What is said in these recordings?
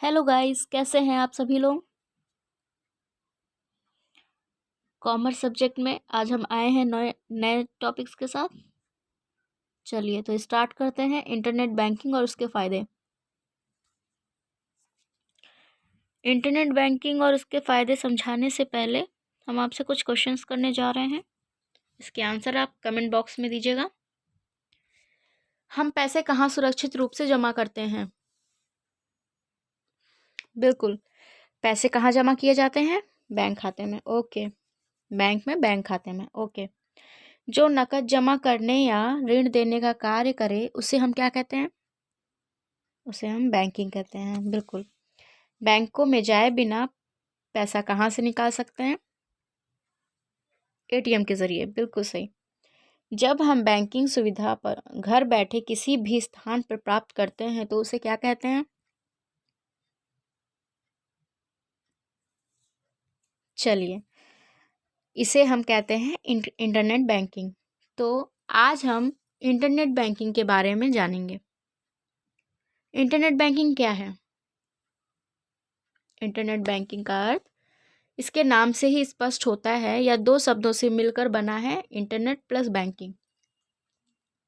Hello guys, कैसे हैं आप सभी लोग। कॉमर्स सब्जेक्ट में आज हम आए हैं नए नए टॉपिक्स के साथ। चलिए तो स्टार्ट करते हैं इंटरनेट बैंकिंग और उसके फ़ायदे। इंटरनेट बैंकिंग और उसके फ़ायदे समझाने से पहले हम आपसे कुछ क्वेश्चंस करने जा रहे हैं। इसके आंसर आप कमेंट बॉक्स में दीजिएगा। हम पैसे कहाँ सुरक्षित रूप से जमा करते हैं? बिल्कुल, पैसे कहाँ जमा किए जाते हैं? बैंक खाते में। ओके, बैंक में, बैंक खाते में। ओके, जो नकद जमा करने या ऋण देने का कार्य करे उसे हम क्या कहते हैं? उसे हम बैंकिंग कहते हैं। बिल्कुल, बैंकों में जाए बिना पैसा कहाँ से निकाल सकते हैं? एटीएम के ज़रिए। बिल्कुल सही। जब हम बैंकिंग सुविधा पर घर बैठे किसी भी स्थान पर प्राप्त करते हैं तो उसे क्या कहते हैं? चलिए, इसे हम कहते हैं इंटरनेट बैंकिंग। तो आज हम इंटरनेट बैंकिंग के बारे में जानेंगे। इंटरनेट बैंकिंग क्या है? इंटरनेट बैंकिंग का अर्थ इसके नाम से ही स्पष्ट होता है या दो शब्दों से मिलकर बना है, इंटरनेट प्लस बैंकिंग।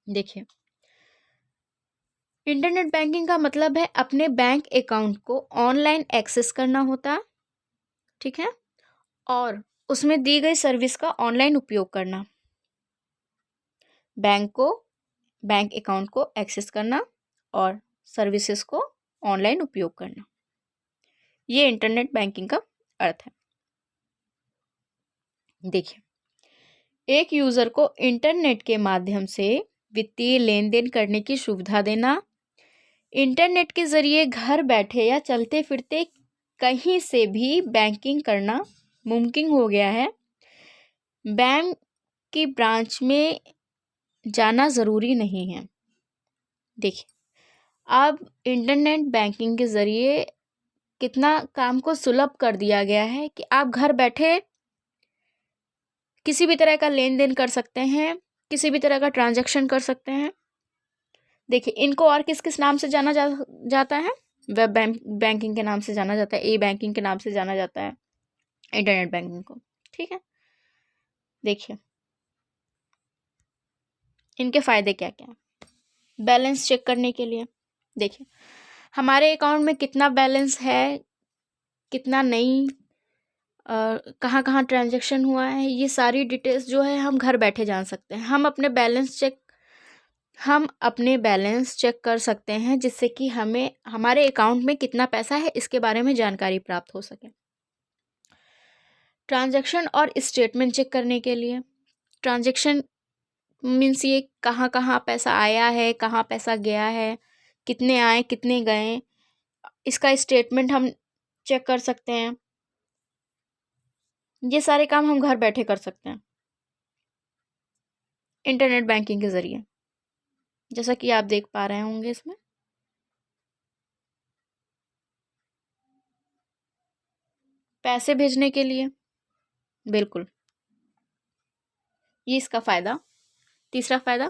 देखिए, इंटरनेट बैंकिंग का मतलब है अपने बैंक अकाउंट को ऑनलाइन एक्सेस करना होता, ठीक है, और उसमें दी गई सर्विस का ऑनलाइन उपयोग करना। बैंक अकाउंट को एक्सेस करना और सर्विसेज को ऑनलाइन उपयोग करना, ये इंटरनेट बैंकिंग का अर्थ है। देखिए, एक यूज़र को इंटरनेट के माध्यम से वित्तीय लेन देन करने की सुविधा देना, इंटरनेट के ज़रिए घर बैठे या चलते फिरते कहीं से भी बैंकिंग करना मुमकिन हो गया है। बैंक की ब्रांच में जाना ज़रूरी नहीं है। देखिए, अब इंटरनेट बैंकिंग के ज़रिए कितना काम को सुलभ कर दिया गया है कि आप घर बैठे किसी भी तरह का लेन देन कर सकते हैं, किसी भी तरह का ट्रांजैक्शन कर सकते हैं। देखिए, इनको और किस किस नाम से जाता है? वेब बैंकिंग के नाम से जाना जाता है, ई बैंकिंग के नाम से जाना जाता है इंटरनेट बैंकिंग को, ठीक है। देखिए, इनके फ़ायदे क्या क्या हैं? बैलेंस चेक करने के लिए, देखिए हमारे अकाउंट में कितना बैलेंस है, कितना नहीं, कहाँ कहाँ ट्रांजैक्शन हुआ है, ये सारी डिटेल्स जो है हम घर बैठे जान सकते हैं। हम अपने बैलेंस चेक कर सकते हैं जिससे कि हमें हमारे अकाउंट में कितना पैसा है इसके बारे में जानकारी प्राप्त हो सके। ट्रांजैक्शन और स्टेटमेंट चेक करने के लिए, ट्रांजैक्शन मीन्स ये कहाँ कहाँ पैसा आया है, कहाँ पैसा गया है, कितने आए कितने गए, इसका स्टेटमेंट हम चेक कर सकते हैं। ये सारे काम हम घर बैठे कर सकते हैं इंटरनेट बैंकिंग के ज़रिए, जैसा कि आप देख पा रहे होंगे इसमें। पैसे भेजने के लिए, बिल्कुल, ये इसका फ़ायदा। तीसरा फ़ायदा,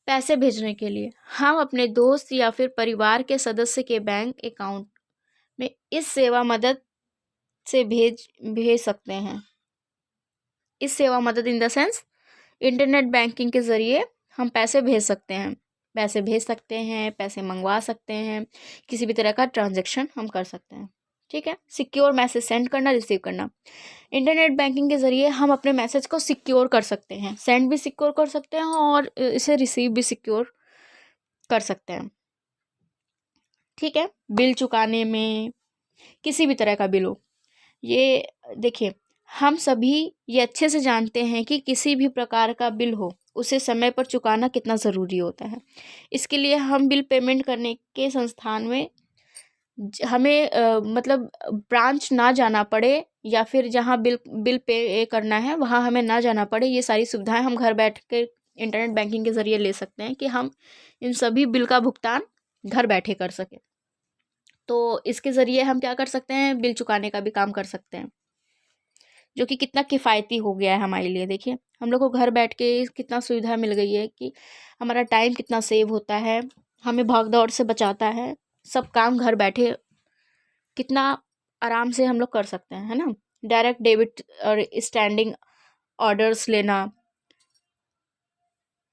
पैसे भेजने के लिए हम अपने दोस्त या फिर परिवार के सदस्य के बैंक अकाउंट में इस सेवा मदद से भेज सकते हैं। इस सेवा मदद in the sense internet banking के ज़रिए हम पैसे भेज सकते हैं, पैसे मंगवा सकते हैं, किसी भी तरह का ट्रांजैक्शन हम कर सकते हैं, ठीक है। सिक्योर मैसेज सेंड करना, रिसीव करना, इंटरनेट बैंकिंग के ज़रिए हम अपने मैसेज को सिक्योर कर सकते हैं, सेंड भी सिक्योर कर सकते हैं और इसे रिसीव भी सिक्योर कर सकते हैं, ठीक है। बिल चुकाने में, किसी भी तरह का बिल हो, ये देखिए, हम सभी ये अच्छे से जानते हैं कि किसी भी प्रकार का बिल हो उसे समय पर चुकाना कितना ज़रूरी होता है। इसके लिए हम बिल पेमेंट करने के संस्थान में हमें मतलब ब्रांच ना जाना पड़े या फिर जहाँ बिल पे करना है वहाँ हमें ना जाना पड़े। ये सारी सुविधाएं हम घर बैठ के इंटरनेट बैंकिंग के ज़रिए ले सकते हैं कि हम इन सभी बिल का भुगतान घर बैठे कर सकें। तो इसके ज़रिए हम क्या कर सकते हैं, बिल चुकाने का भी काम कर सकते हैं, जो कि कितना किफ़ायती हो गया है हमारे लिए। देखिए, हम लोग को घर बैठ के कितना सुविधा मिल गई है कि हमारा टाइम कितना सेव होता है, हमें भाग दौड़ से बचाता है, सब काम घर बैठे कितना आराम से हम लोग कर सकते हैं, है ना। डायरेक्ट डेबिट और स्टैंडिंग ऑर्डर्स लेना,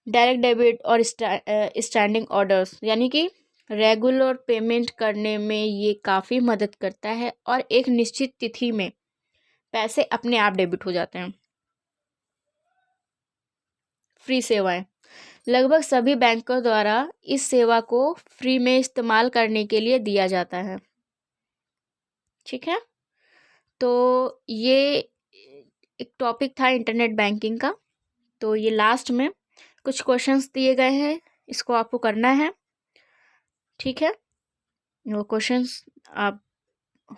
डायरेक्ट डेबिट और स्टैंडिंग ऑर्डर्स यानी कि रेगुलर पेमेंट करने में ये काफ़ी मदद करता है और एक निश्चित तिथि में पैसे अपने आप डेबिट हो जाते हैं। फ्री सेवाएं, लगभग सभी बैंकों द्वारा इस सेवा को फ्री में इस्तेमाल करने के लिए दिया जाता है। ठीक है, तो ये एक टॉपिक था इंटरनेट बैंकिंग का। तो ये लास्ट में कुछ क्वेश्चंस दिए गए हैं, इसको आपको करना है। ठीक है, वो क्वेश्चंस आप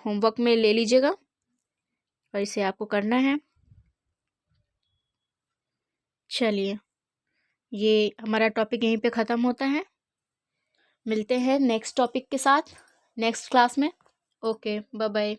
होमवर्क में ले लीजिएगा और इसे आपको करना है। चलिए, ये हमारा टॉपिक यहीं पे ख़त्म होता है। मिलते हैं नेक्स्ट टॉपिक के साथ नेक्स्ट क्लास में। Okay, bye bye.